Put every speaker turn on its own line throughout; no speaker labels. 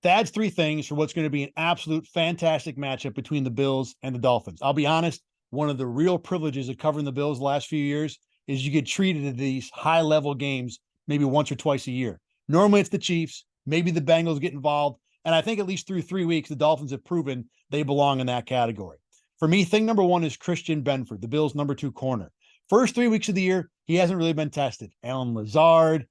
That's three things for what's going to be an absolute fantastic matchup between the Bills and the Dolphins. I'll be honest, one of the real privileges of covering the Bills the last few years is you get treated to these high-level games maybe once or twice a year. Normally it's the Chiefs, maybe the Bengals get involved, and I think at least through 3 weeks, the Dolphins have proven they belong in that category. For me, thing number one is Christian Benford, the Bills' number 2 corner. First 3 weeks of the year, he hasn't really been tested. Alan Lazard,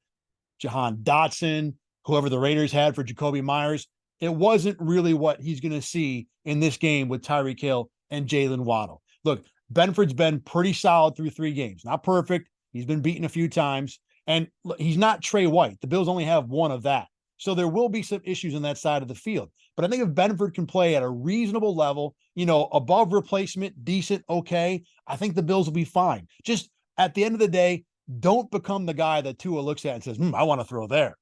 Jahan Dotson, whoever the Raiders had for Jacoby Myers, it wasn't really what he's going to see in this game with Tyreek Hill and Jalen Waddle. Look, Benford's been pretty solid through 3 games. Not perfect. He's been beaten a few times. And he's not Trey White. The Bills only have one of that. So there will be some issues on that side of the field. But I think if Benford can play at a reasonable level, above replacement, decent, okay, I think the Bills will be fine. Just at the end of the day, don't become the guy that Tua looks at and says, I want to throw there.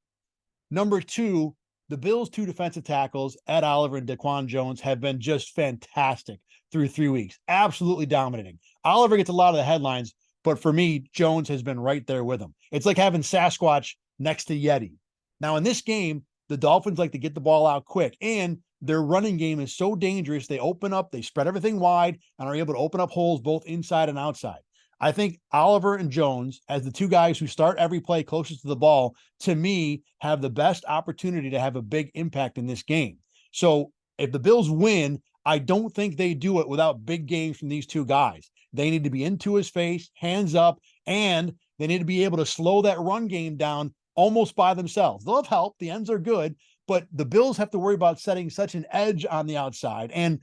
Number 2, the Bills' 2 defensive tackles, Ed Oliver and Daquan Jones, have been just fantastic through 3 weeks. Absolutely dominating. Oliver gets a lot of the headlines, but for me, Jones has been right there with him. It's like having Sasquatch next to Yeti. Now, in this game, the Dolphins like to get the ball out quick, and their running game is so dangerous. They open up, they spread everything wide, and are able to open up holes both inside and outside. I think Oliver and Jones, as the 2 guys who start every play closest to the ball, to me, have the best opportunity to have a big impact in this game. So if the Bills win, I don't think they do it without big games from these 2 guys. They need to be into his face, hands up, and they need to be able to slow that run game down almost by themselves. They'll have help. The ends are good, but the Bills have to worry about setting such an edge on the outside and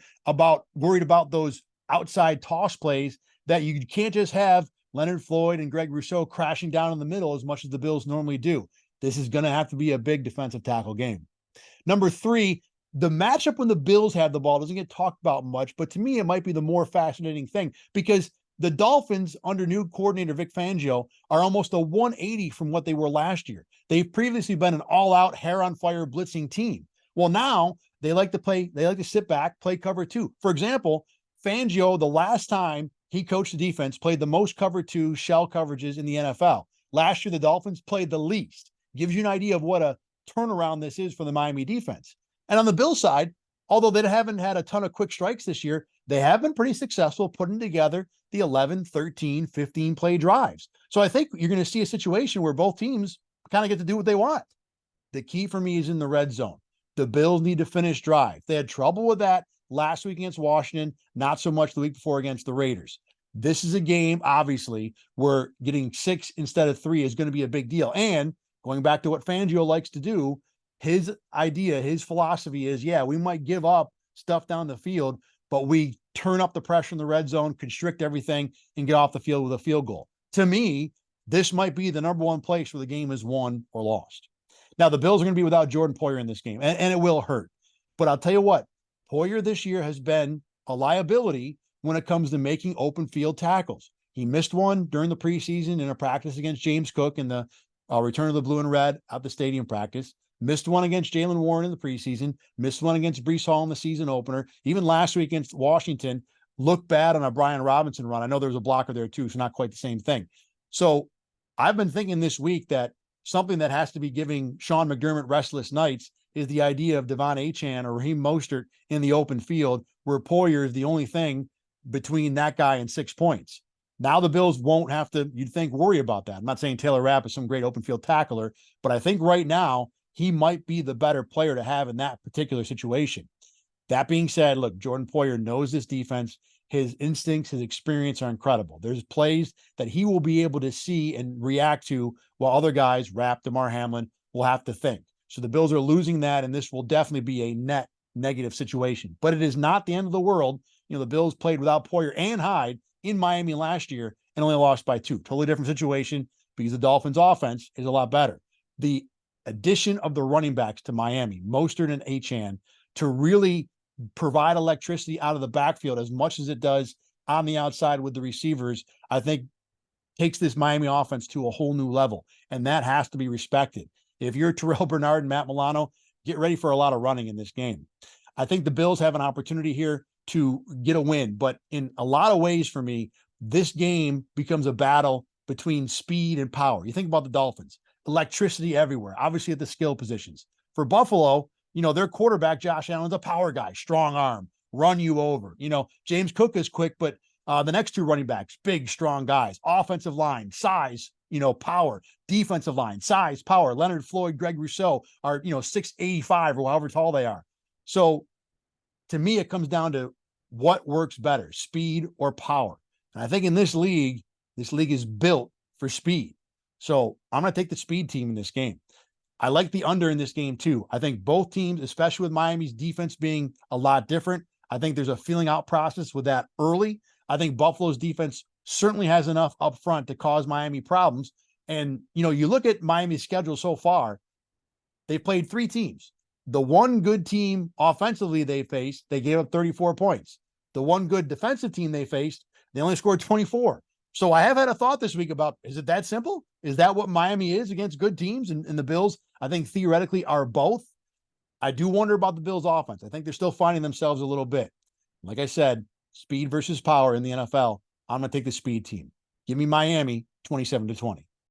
worried about those outside toss plays that you can't just have Leonard Floyd and Greg Rousseau crashing down in the middle as much as the Bills normally do. This is going to have to be a big defensive tackle game. Number 3, the matchup when the Bills have the ball doesn't get talked about much, but to me, it might be the more fascinating thing because the Dolphins under new coordinator Vic Fangio are almost a 180 from what they were last year. They've previously been an all-out, hair-on-fire blitzing team. Well, now they like to sit back, play cover 2. For example, Fangio, the last time he coached the defense, played the most cover 2 shell coverages in the NFL. Last year, the Dolphins played the least. Gives you an idea of what a turnaround this is for the Miami defense. And on the Bills side, although they haven't had a ton of quick strikes this year, they have been pretty successful putting together the 11, 13, 15 play drives. So I think you're going to see a situation where both teams kind of get to do what they want. The key for me is in the red zone. The Bills need to finish drive. They had trouble with that last week against Washington, not so much the week before against the Raiders. This is a game, obviously, where getting 6 instead of 3 is going to be a big deal. And going back to what Fangio likes to do, his idea, his philosophy is, we might give up stuff down the field, but we turn up the pressure in the red zone, constrict everything, and get off the field with a field goal. To me, this might be the number 1 place where the game is won or lost. Now, the Bills are going to be without Jordan Poyer in this game, and it will hurt. But I'll tell you what, Poyer this year has been a liability when it comes to making open field tackles. He missed one during the preseason in a practice against James Cook in the return of the blue and red at the stadium practice. Missed one against Jalen Warren in the preseason. Missed one against Breece Hall in the season opener. Even last week against Washington, looked bad on a Brian Robinson run. I know there was a blocker there too, so not quite the same thing. So I've been thinking this week that something that has to be giving Sean McDermott restless nights is the idea of Devon Achane or Raheem Mostert in the open field, where Poyer is the only thing between that guy and 6 points. Now the Bills won't have to, you'd think, worry about that. I'm not saying Taylor Rapp is some great open field tackler, but I think right now he might be the better player to have in that particular situation. That being said, look, Jordan Poyer knows this defense. His instincts, his experience are incredible. There's plays that he will be able to see and react to while other guys, Rapp, DeMar Hamlin, will have to think. So the Bills are losing that, and this will definitely be a net negative situation. But it is not the end of the world. The Bills played without Poyer and Hyde in Miami last year and only lost by 2. Totally different situation because the Dolphins' offense is a lot better. The addition of the running backs to Miami, Mostert and Achane, to really provide electricity out of the backfield as much as it does on the outside with the receivers, I think takes this Miami offense to a whole new level, and that has to be respected. If you're Terrell Bernard and Matt Milano, get ready for a lot of running in this game. I think the Bills have an opportunity here to get a win, but in a lot of ways for me, this game becomes a battle between speed and power. You think about the Dolphins, electricity everywhere, obviously at the skill positions. For Buffalo, their quarterback, Josh Allen's a power guy, strong arm, run you over. James Cook is quick, but the next two running backs, big, strong guys, offensive line, size, power, defensive line, size, power. Leonard Floyd, Greg Rousseau are, 6'85" or however tall they are. So to me, it comes down to what works better, speed or power. And I think in this league is built for speed. So I'm going to take the speed team in this game. I like the under in this game too. I think both teams, especially with Miami's defense being a lot different, I think there's a feeling out process with that early. I think Buffalo's defense certainly has enough up front to cause Miami problems. And, you look at Miami's schedule so far, they've played three teams. The one good team offensively they faced, they gave up 34 points. The one good defensive team they faced, they only scored 24. So I have had a thought this week about, is it that simple? Is that what Miami is against good teams? And the Bills, I think theoretically are both. I do wonder about the Bills offense. I think they're still finding themselves a little bit. Like I said, speed versus power in the NFL. I'm going to take the speed team. Give me Miami 27-20.